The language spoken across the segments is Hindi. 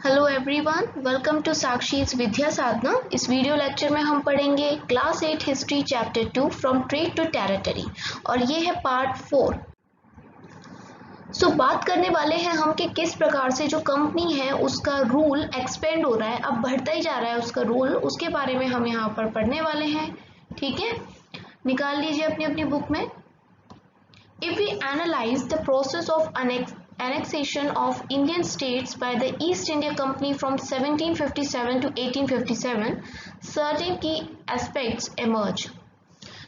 Hello everyone, welcome to Sakshi's Vidya Sadhana. इस वीडियो लेक्चर में हम पढ़ेंगे class 8 history chapter 2 from trade to territory और ये है पार्ट 4। बात करने वाले हैं हम कि किस प्रकार से जो कंपनी है उसका रूल एक्सपेंड हो रहा है, अब बढ़ता ही जा रहा है उसका रूल, उसके बारे में हम यहाँ पर पढ़ने वाले हैं। ठीक है, निकाल लीजिए अपनी अपनी बुक में। If we analyze the process of annexation of Indian states by the East India Company from 1757 to 1857, certain key aspects emerge.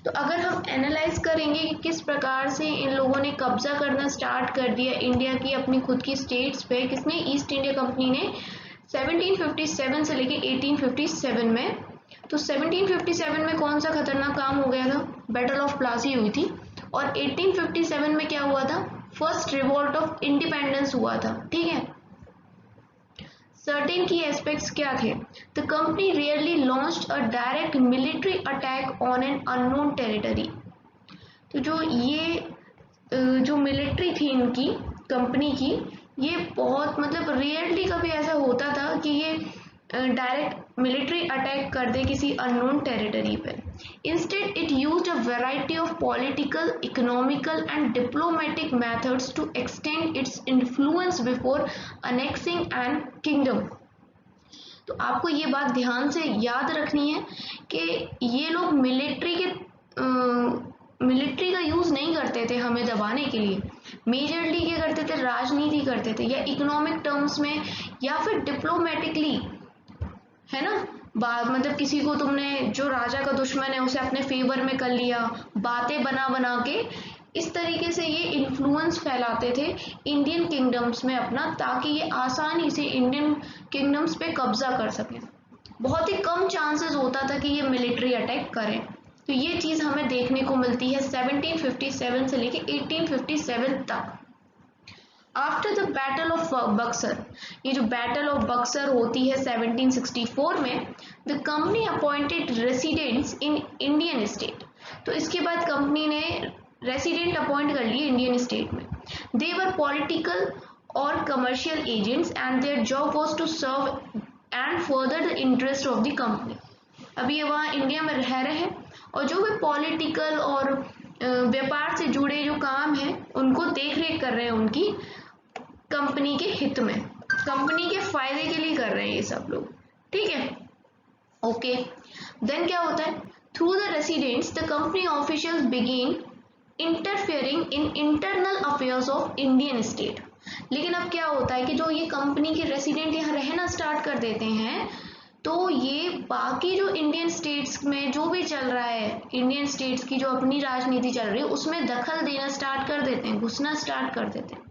तो अगर हम एनालाइज करेंगे कि किस प्रकार से इन लोगों ने कब्जा करना स्टार्ट कर दिया इंडिया की अपनी खुद की स्टेट्स पे, किसने? ईस्ट इंडिया कंपनी ने 1757 से लेके 1857 में। तो 1757 में कौन सा खतरनाक काम हो गया था? बैटल ऑफ प्लासी हुई थी। और 1857 में क्या हुआ था? फर्स्ट रिवोल्ट ऑफ इंडिपेंडेंस हुआ था। ठीक है, सर्टेन की एस्पेक्ट्स क्या थे? The company rarely launched a direct military attack on an unknown territory. तो जो मिलिट्री थी इनकी कंपनी की, ये बहुत रेयरली कभी ऐसा होता था कि ये डायरेक्ट मिलिट्री अटैक कर दे किसी अननोन टेरिटरी पे। Instead it used a variety of political, economical and diplomatic methods to extend its influence before annexing an kingdom. तो आपको ये बात ध्यान से याद रखनी है कि ये लोग मिलिट्री का यूज नहीं करते थे हमें दबाने के लिए। मेजरली क्या करते थे? राजनीति करते थे, या इकोनॉमिक टर्म्स में, या फिर डिप्लोमेटिकली, है ना। किसी को तुमने, जो राजा का दुश्मन है, उसे अपने फेवर में कर लिया, बातें बना बना के इस तरीके से ये इन्फ्लुएंस फैलाते थे इंडियन किंगडम्स में अपना, ताकि ये आसानी से इंडियन किंगडम्स पे कब्जा कर सकें। बहुत ही कम चांसेस होता था कि ये मिलिट्री अटैक करें। तो ये चीज़ हमें देखने को मिलती है 1757 से लेके 1857 तक। After the battle of Buxar, ये जो बैटल ऑफ बक्सर होती है 1764 में, the company appointed residents in Indian state. तो इसके बाद कंपनी ने रेसिडेंट अपॉइंट कर लिए इंडियन स्टेट में। दे वर पॉलिटिकल और commercial agents and their job was to serve and further the interest of the company. अभी ये वहाँ इंडिया में रह रहे हैं और जो भी पॉलिटिकल और व्यापार से जुड़े जो काम हैं उनको देख रेख कर रहे हैं, उनकी कंपनी के हित में, कंपनी के फायदे के लिए कर रहे हैं ये सब लोग। ठीक है, ओके। देन क्या होता है? Through the residents the company officials begin interfering in internal affairs of Indian state. लेकिन अब क्या होता है कि जो ये कंपनी के रेसिडेंट यहाँ रहना स्टार्ट कर देते हैं, तो ये बाकी जो इंडियन स्टेट्स में जो भी चल रहा है, इंडियन स्टेट्स की जो अपनी राजनीति चल रही है, उसमें दखल देना स्टार्ट कर देते हैं, घुसना स्टार्ट कर देते हैं।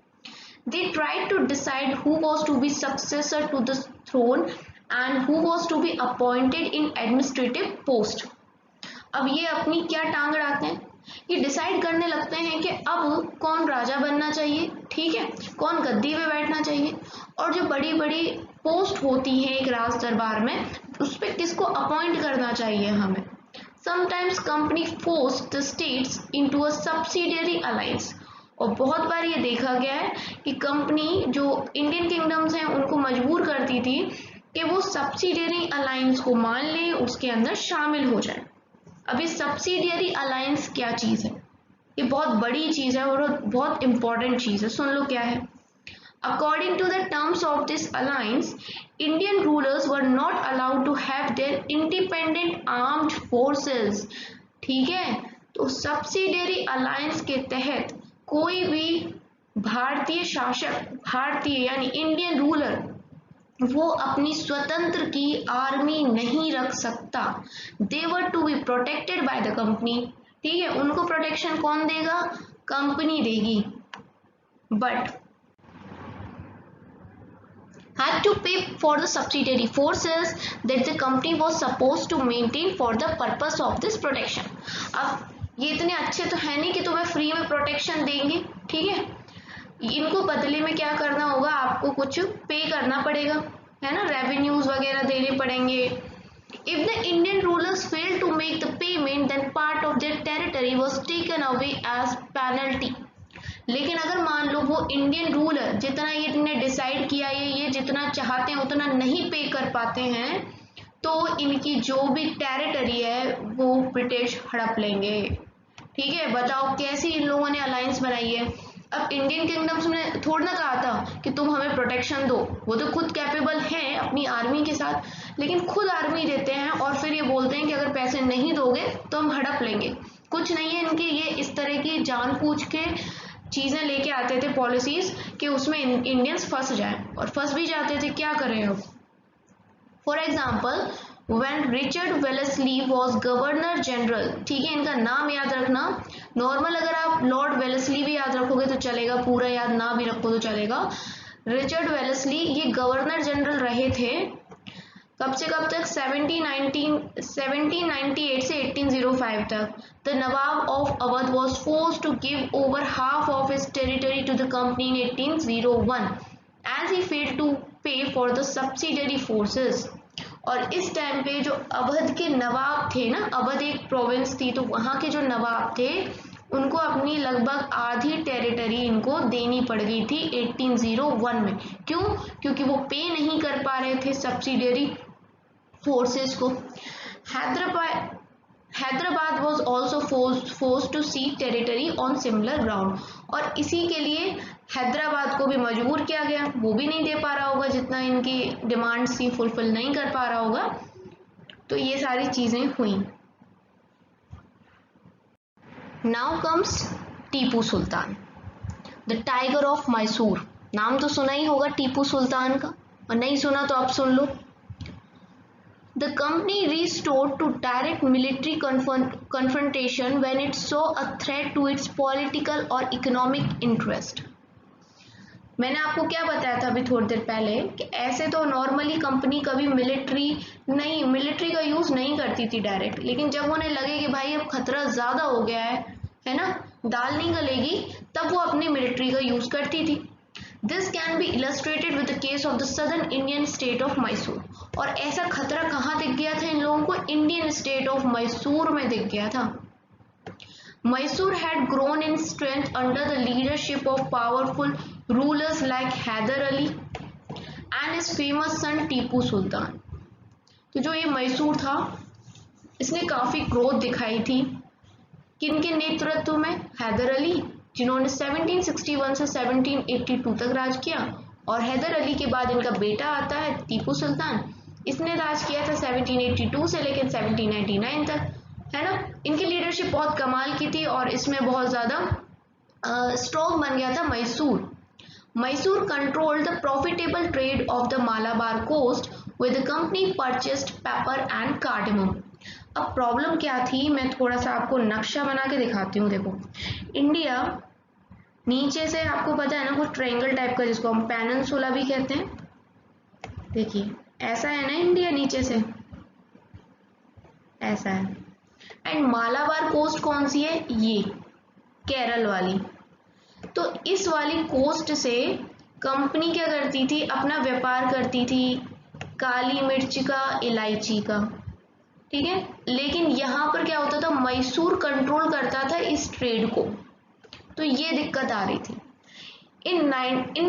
They tried to decide who was to be successor to the throne and who was to be appointed in administrative post. अब ये अपनी क्या टांग अड़ाते हैं? ये डिसाइड करने लगते हैं कि अब कौन राजा बनना चाहिए, ठीक है, कौन गद्दी पे बैठना चाहिए, और जो बड़ी बड़ी पोस्ट होती है एक राज दरबार में, उस पर किसको अपॉइंट करना चाहिए हमें। Sometimes company forced the states into a subsidiary alliance. और बहुत बार ये देखा गया है कि कंपनी जो इंडियन किंगडम्स हैं उनको मजबूर करती थी कि वो सब्सिडियरी अलायंस को मान लें, उसके अंदर शामिल हो जाए। अब ये सब्सिडियरी अलायंस क्या चीज़ है? ये बहुत बड़ी चीज़ है और बहुत इंपॉर्टेंट चीज़ है, सुन लो क्या है। According to the terms of this alliance, Indian rulers were not allowed to have their independent armed forces. ठीक है, तो सब्सिडियरी अलायंस के तहत कोई भी भारतीय शासक, भारतीय यानी इंडियन रूलर, वो अपनी स्वतंत्र की आर्मी नहीं रख सकता। They were to be protected by the company. ठीक है, उनको प्रोटेक्शन कौन देगा? कंपनी देगी। But had to pay for the subsidiary forces that the company was supposed to maintain for the purpose of this protection. अब ये इतने अच्छे तो है नहीं कि तुम्हें फ्री में प्रोटेक्शन देंगे, ठीक है, इनको बदले में क्या करना होगा? आपको कुछ पे करना पड़ेगा, है ना, रेवेन्यूज वगैरह देने पड़ेंगे। If the Indian rulers failed to make the payment, then part of their territory was taken away as penalty. लेकिन अगर मान लो वो इंडियन रूलर जितना ये डिसाइड किया ये जितना चाहते हैं उतना नहीं पे कर पाते हैं, तो इनकी जो भी टेरिटरी है वो ब्रिटिश हड़प लेंगे। ठीक है, बताओ कैसी इन लोगों ने अलायंस बनाई है। अब इंडियन किंगडम्स ने थोड़ा ना कहा था कि तुम हमें प्रोटेक्शन दो, वो तो खुद कैपेबल हैं अपनी आर्मी के साथ, लेकिन खुद आर्मी देते हैं और फिर ये बोलते हैं कि अगर पैसे नहीं दोगे तो हम हड़प लेंगे। कुछ नहीं है इनके, ये इस तरह की जानबूझ के चीजें लेके आते थे पॉलिसीज कि उसमें इंडियंस फंस जाए, और फंस भी जाते थे। क्या करें अब। For example when Richard Wellesley was governor general, ठीक है इनका नाम याद रखना। नॉर्मल अगर आप लॉर्ड वेलेस्ली भी याद रखोगे तो चलेगा, पूरा याद ना भी रखो तो चलेगा। रिचर्ड वेलेस्ली ये गवर्नर जनरल रहे थे कब से कब तक, 1798 से 1805 तक। The nawab of Awadh was forced to give over half of his territory to the company in 1801 as he failed to pay for the subsidiary forces. और इस टाइम पे जो अवध के नवाब थे ना, अवध एक प्रोविंस थी, तो वहाँ के जो नवाब थे उनको अपनी लगभग आधी टेरिटरी इनको देनी पड़ गई थी 1801 में। क्यों? क्योंकि वो पे नहीं कर पा रहे थे सब्सिडरी फोर्सेस को। Hyderabad was also force to seek territory on similar ground, और इसी के लिए हैदराबाद को भी मजबूर किया गया, वो भी नहीं दे पा रहा होगा जितना इनकी डिमांड्स थी, फुलफिल नहीं कर पा रहा होगा। तो ये सारी चीजें हुई। Now comes Tipu Sultan, the tiger of Mysore. नाम तो सुना ही होगा टीपू सुल्तान का, और नहीं सुना तो आप सुन लो। The company resorted to direct military confrontation when it saw a threat to its political or economic interest. मैंने आपको क्या बताया था अभी थोड़ी देर पहले कि ऐसे तो नॉर्मली कंपनी कभी मिलिट्री का यूज नहीं करती थी डायरेक्ट, लेकिन जब उन्हें लगे कि भाई अब खतरा ज्यादा हो गया है ना, दाल नहीं गलेगी, तब वो अपनी मिलिट्री का यूज करती थी। This can be illustrated with the case of the southern Indian state of Mysore. और ऐसा खतरा कहाँ दिख गया था इन लोगों को? इंडियन स्टेट ऑफ मैसूर में दिख गया था। Mysore had grown in strength under the leadership of powerful rulers like Haider Ali and his famous son Tipu Sultan. तो जो ये मैसूर था इसने काफी ग्रोथ दिखाई थी, किनके नेतृत्व में? हैदर अली, जिन्होंने 1761 से 1782 तक राज किया, और हैदर अली के बाद इनका बेटा आता है टीपू सुल्तान, इसने राज किया था 1782 से लेकर 1799 तक, है ना। इनकी लीडरशिप बहुत कमाल की थी और इसमें बहुत ज़्यादा स्ट्रॉन्ग बन गया था Mysore. Mysore controlled the profitable trade of the Malabar coast with the company purchased pepper and cardamom. अब प्रॉब्लम क्या थी, मैं थोड़ा सा आपको नक्शा बना के दिखाती हूँ। देखो इंडिया नीचे से आपको पता है ना कुछ ट्रायंगल टाइप का, जिसको हम पेनिनसुला भी कहते हैं। देखिए ऐसा है ना इंडिया, नीचे से ऐसा है। एंड मालाबार कोस्ट कौन सी है? ये केरल वाली। तो इस वाली कोस्ट से कंपनी क्या करती थी? अपना व्यापार करती थी काली मिर्च का, इलायची का, ठीक है। लेकिन यहाँ पर क्या होता था, मैसूर कंट्रोल करता था इस ट्रेड को, तो ये दिक्कत आ रही थी। In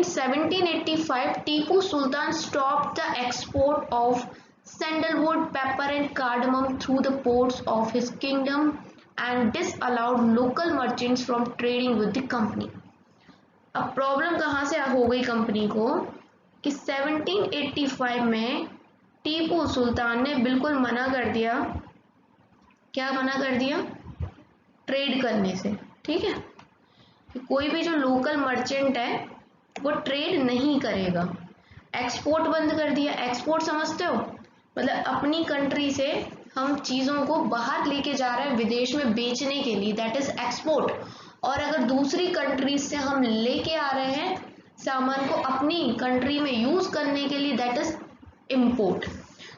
1785, Tipu Sultan stopped the export of sandalwood, pepper and cardamom through the ports of his kingdom and disallowed local merchants from trading with the company. अब प्रॉब्लम कहाँ से हो गई कंपनी को कि 1785 में टीपू सुल्तान ने बिल्कुल मना कर दिया। क्या मना कर दिया? ट्रेड करने से, ठीक है। कोई भी जो लोकल मर्चेंट है वो ट्रेड नहीं करेगा। एक्सपोर्ट बंद कर दिया। एक्सपोर्ट समझते हो? मतलब अपनी कंट्री से हम चीज़ों को बाहर लेके जा रहे हैं विदेश में बेचने के लिए, दैट इज एक्सपोर्ट। और अगर दूसरी कंट्रीज से हम लेके आ रहे हैं सामान को अपनी कंट्री में यूज करने के लिए, दैट इज इम्पोर्ट।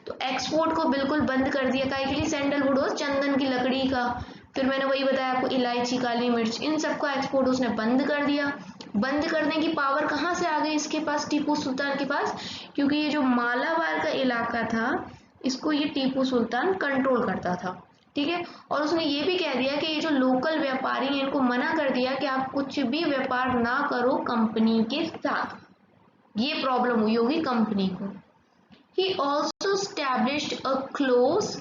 तो एक्सपोर्ट को बिल्कुल बंद कर दिया। काहे के लिए? सैंडलवुड हो, चंदन की लकड़ी का, फिर मैंने वही बताया आपको इलायची, काली मिर्च, इन सब का एक्सपोर्ट उसने बंद कर दिया। बंद करने की पावर कहाँ से आ गई इसके पास, टीपू सुल्तान के पास? क्योंकि ये जो मालाबार का इलाका था इसको ये टीपू सुल्तान कंट्रोल करता था। ठीक है। और उसने ये भी कह दिया कि ये जो लोकल व्यापारी हैं इनको मना कर दिया कि आप कुछ भी व्यापार ना करो कंपनी के साथ, ये प्रॉब्लम हुई होगी कंपनी को। He also established a close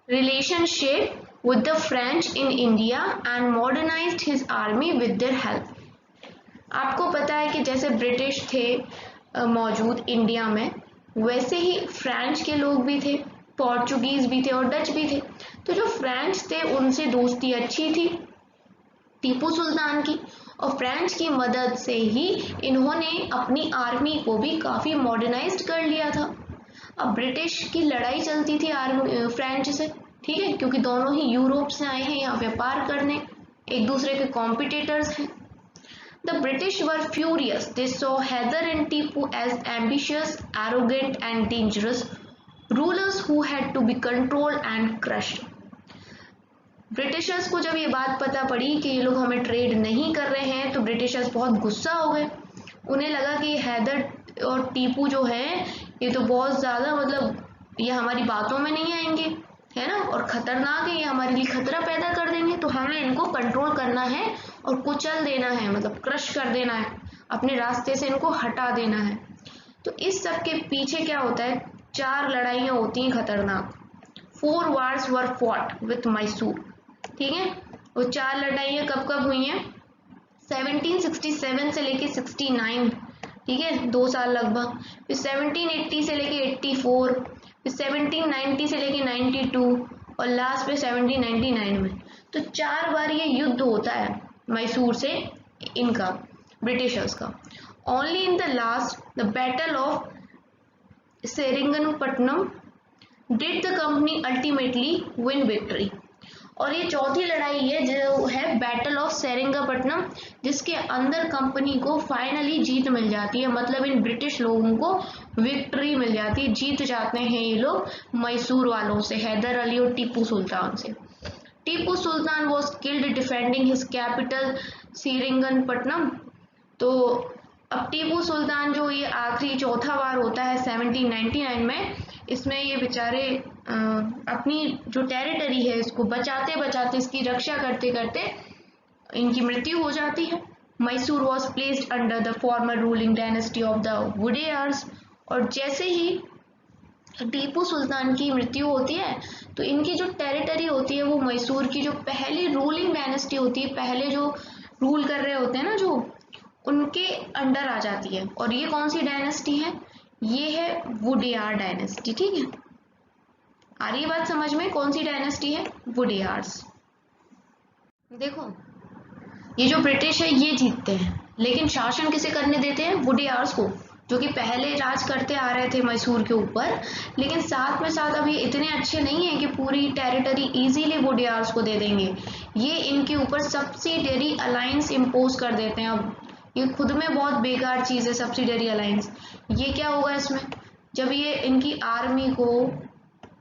relationship with the French in India and modernized his army with their help. आपको पता है कि जैसे ब्रिटिश थे मौजूद इंडिया में, वैसे ही फ्रेंच के लोग भी थे, पोर्चुगीज भी थे और डच भी थे। तो जो फ्रेंच थे उनसे दोस्ती अच्छी थी टीपू सुल्तान की, और फ्रेंच की मदद से ही इन्होंने अपनी आर्मी को भी काफ़ी मॉडर्नाइज्ड कर लिया था। अब ब्रिटिश की लड़ाई चलती थी आर्मी फ्रेंच से, ठीक है, क्योंकि दोनों ही यूरोप से आए हैं यहाँ व्यापार करने, एक दूसरे के कॉम्पिटिटर्स हैं। The British were furious. They saw Hyder and Tipu as ambitious, arrogant and dangerous rulers who had to be controlled and crushed. Britishers को जब ये बात पता पड़ी कि ये लोग हमें ट्रेड नहीं कर रहे हैं तो ब्रिटिशर्स बहुत गुस्सा हो गए। उन्हें लगा कि हैदर और टीपू जो है ये तो बहुत ज़्यादा मतलब ये हमारी बातों में नहीं आएंगे, है ना, और ख़तरनाक है, ये हमारे लिए खतरा पैदा कर देंगे, तो हमें इनको कंट्रोल करना है और कुचल देना है, मतलब क्रश कर देना है, अपने रास्ते से इनको हटा देना है। तो इस सब के पीछे क्या होता है, 4 लड़ाइयाँ होती हैं खतरनाक। 4 wars were fought with Mysore, ठीक है। वो 4 लड़ाइयाँ कब कब हुई हैं, 1767 से लेके 69, ठीक है, 2 साल लगभग। फिर 1780 से लेके 84, फिर 1790 से लेके 92 और लास्ट पे 1799 में। तो 4 बार ये युद्ध होता है मैसूर से इनका, ब्रिटिशर्स का। Only in the last the battle of Seringapatam did the company ultimately win victory. और ये चौथी लड़ाई है जो है बैटल ऑफ सेरिंगपट्टनम, जिसके अंदर कंपनी को फाइनली जीत मिल जाती है, मतलब इन ब्रिटिश लोगों को विक्ट्री मिल जाती है, जीत जाते हैं ये लोग मैसूर वालों से, हैदर अली और टीपू सुल्तान से। Tipu Sultan was killed defending his capital Seringapatam. तो अब टीपू सुल्तान जो ये आखिरी चौथा बार होता है 1799 में, इसमें ये बेचारे अपनी जो टेरिटरी है इसको बचाते बचाते, इसकी रक्षा करते करते इनकी मृत्यु हो जाती है। Mysore was placed under the former ruling dynasty of the Wodeyars. और जैसे ही टीपू सुल्तान की मृत्यु होती है तो इनकी जो टेरिटरी होती है वो मैसूर की जो पहली रूलिंग डायनेस्टी होती है, पहले जो रूल कर रहे होते हैं ना जो, उनके अंडर आ जाती है। और ये कौन सी डायनेस्टी है, ये है वुडेयार डायनेस्टी, ठीक है। आ रही बात समझ में, कौन सी डायनेस्टी है, वुडेयार्स। देखो ये जो ब्रिटिश है ये जीतते हैं, लेकिन शासन किसे करने देते हैं, वुडेयार्स को, जो कि पहले राज करते आ रहे थे मैसूर के ऊपर, लेकिन साथ में साथ अब ये इतने अच्छे नहीं है कि पूरी टेरिटरी इजीली वुडेयार्स को दे देंगे, ये इनके ऊपर सब्सिडियरी अलायंस इम्पोज कर देते हैं। अब ये खुद में बहुत बेकार चीज़ है सब्सिडियरी अलायंस। ये क्या होगा इसमें, जब ये इनकी आर्मी को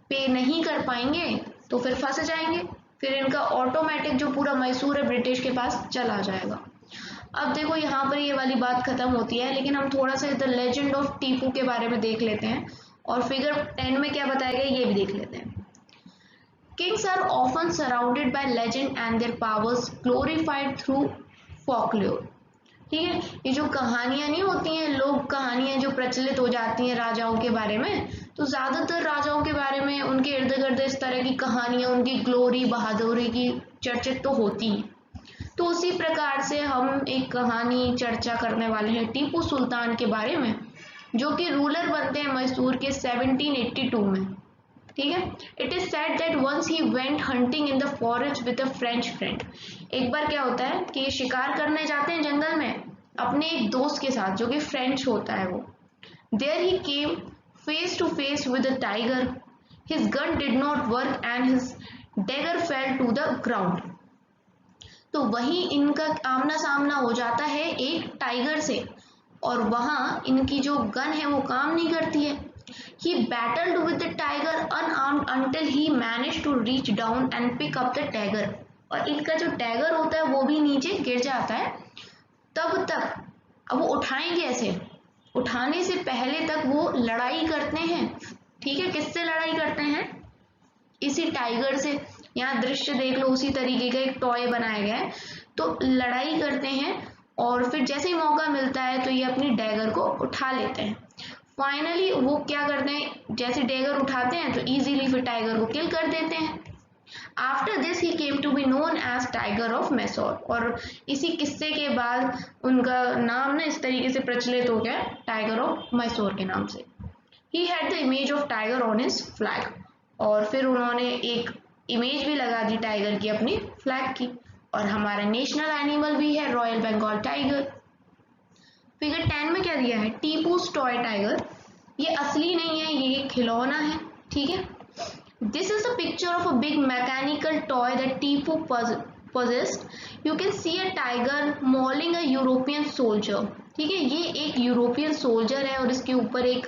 पे नहीं कर पाएंगे तो फिर फंस जाएंगे, फिर इनका ऑटोमेटिक जो पूरा मैसूर है ब्रिटिश के पास चला जाएगा। अब देखो यहाँ पर ये वाली बात खत्म होती है, लेकिन हम थोड़ा सा द लेजेंड ऑफ टीपू के बारे में देख लेते हैं और फिगर 10 में क्या बताया गया ये भी देख लेते हैं। Kings are often surrounded by legend and their powers glorified through folklore. ठीक है, ये जो कहानियां नहीं होती हैं, लोक कहानियां जो प्रचलित हो जाती हैं राजाओं के बारे में, तो ज्यादातर राजाओं के बारे में उनके इर्द गिर्द इस तरह की कहानियां, उनकी ग्लोरी बहादुरी की चर्चित तो होती हैं। तो उसी प्रकार से हम एक कहानी चर्चा करने वाले हैं टीपू सुल्तान के बारे में, जो कि रूलर बनते हैं मैसूर के 1782 में। ठीक है, it is said that once he went hunting in the forest with a French friend. एक बार क्या होता है कि शिकार करने जाते हैं जंगल में अपने एक दोस्त के साथ जो कि फ्रेंच होता है वो। There he came face to face with a tiger, his gun did not work and his dagger fell to the ground. तो वहीं इनका आमना सामना हो जाता है एक टाइगर से, और वहां इनकी जो गन है वो काम नहीं करती है। He battled with the tiger unarmed until he managed to reach down and pick up the tiger। और इनका जो टाइगर होता है वो भी नीचे गिर जाता है तब तक। अब वो उठाएंगे ऐसे, उठाने से पहले तक वो लड़ाई करते हैं, ठीक है, किससे लड़ाई करते हैं? इसी टाइगर से। यहाँ दृश्य देख लो, उसी तरीके का एक टॉय बनाया गया है। तो लड़ाई करते हैं और फिर जैसे ही मौका मिलता है तो ये अपनी डैगर को उठा लेते हैं। फाइनली वो क्या करते हैं, जैसे डैगर उठाते हैं तो इजीली फिर टाइगर को किल कर देते हैं। After this he came to be known as tiger of Mysore, और इसी किस्से के बाद उनका नाम ना इस तरीके से प्रचलित हो गया टाइगर ऑफ मैसूर के नाम से। He had the image of tiger on his flag, और फिर उन्होंने एक इमेज भी लगा दी टाइगर की अपनी फ्लैग की। और हमारा नेशनल एनिमल भी है रॉयल बंगाल टाइगर। फिगर 10 में क्या दिया है, टीपूस टॉय टाइगर। ये असली नहीं है, ये एक खिलौना है, ठीक है। This is a picture of a big mechanical toy that Tipu possessed. You can see a tiger mauling a European soldier. ठीक है, ये एक यूरोपियन सोल्जर है और इसके ऊपर एक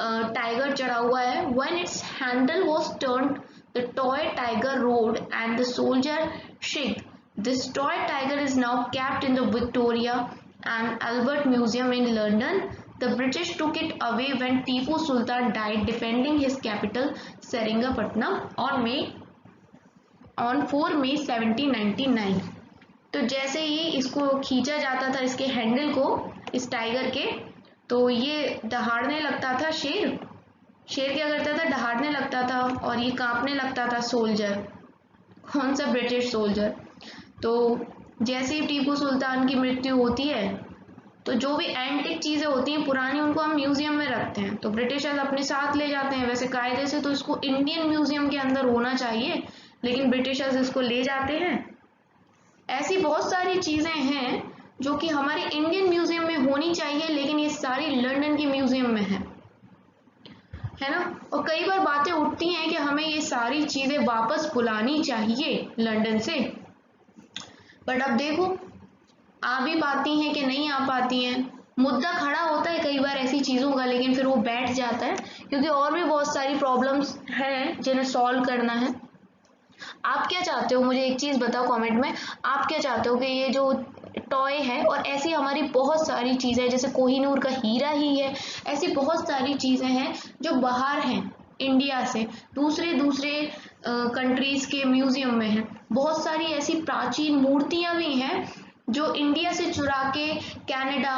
टाइगर चढ़ा हुआ है। When its handle was turned, the toy tiger roared and the soldier shrieked. This toy tiger is now kept in the Victoria and Albert Museum in London. The British took it away when Tipu Sultan died defending his capital Seringapatam on 4 May 1799. तो जैसे ही इसको खींचा जाता था, इसके हैंडल को, इस टाइगर के, तो ये दहाड़ने लगता था। शेर क्या करता था, दहाड़ने लगता था और ये कांपने लगता था सोल्जर। कौन सा? British soldier. तो जैसे ही टीपू सुल्तान की मृत्यु होती है तो जो भी एंटिक चीजें होती हैं पुरानी, उनको हम म्यूजियम में रखते हैं, तो ब्रिटिशर्स अपने साथ ले जाते हैं। वैसे कायदे से तो इसको इंडियन म्यूजियम के अंदर होना चाहिए, लेकिन ब्रिटिशर्स इसको ले जाते हैं। ऐसी बहुत सारी चीजें हैं जो कि हमारे इंडियन म्यूजियम में होनी चाहिए, लेकिन ये सारी लंदन के म्यूजियम में है ना। और कई बार बातें उठती हैं कि हमें ये सारी चीजें वापस बुलानी चाहिए लंदन से, बट अब देखो आ भी पाती हैं कि नहीं आ पाती हैं। मुद्दा खड़ा होता है कई बार ऐसी चीज़ों का, लेकिन फिर वो बैठ जाता है क्योंकि और भी बहुत सारी प्रॉब्लम्स हैं जिन्हें सॉल्व करना है। आप क्या चाहते हो, मुझे एक चीज़ बताओ कमेंट में, आप क्या चाहते हो कि ये जो टॉय है, और ऐसी हमारी बहुत सारी चीज़ें, जैसे कोहिनूर का हीरा ही है, ऐसी बहुत सारी चीज़ें हैं जो बाहर हैं इंडिया से, दूसरे कंट्रीज़ के म्यूज़ियम में हैं। बहुत सारी ऐसी प्राचीन मूर्तियाँ भी हैं जो इंडिया से चुरा के कनाडा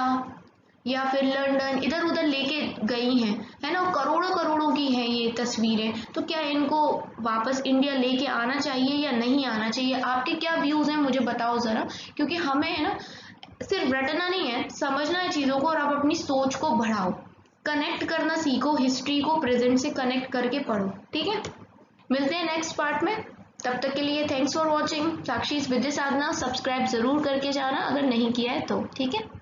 या फिर लंदन इधर उधर लेके गई हैं, है ना। करोड़ों करोड़ों की हैं ये तस्वीरें। तो क्या इनको वापस इंडिया लेके आना चाहिए या नहीं आना चाहिए? आपके क्या व्यूज़ हैं मुझे बताओ ज़रा, क्योंकि हमें है ना सिर्फ रटना नहीं है, समझना है चीज़ों को, और आप अपनी सोच को बढ़ाओ, कनेक्ट करना सीखो, हिस्ट्री को प्रेजेंट से कनेक्ट करके पढ़ो, ठीक है। मिलते हैं नेक्स्ट पार्ट में, तब तक के लिए thanks for watching. Sakshi Vidya Sadhana subscribe जरूर करके जाना अगर नहीं किया है तो, ठीक है।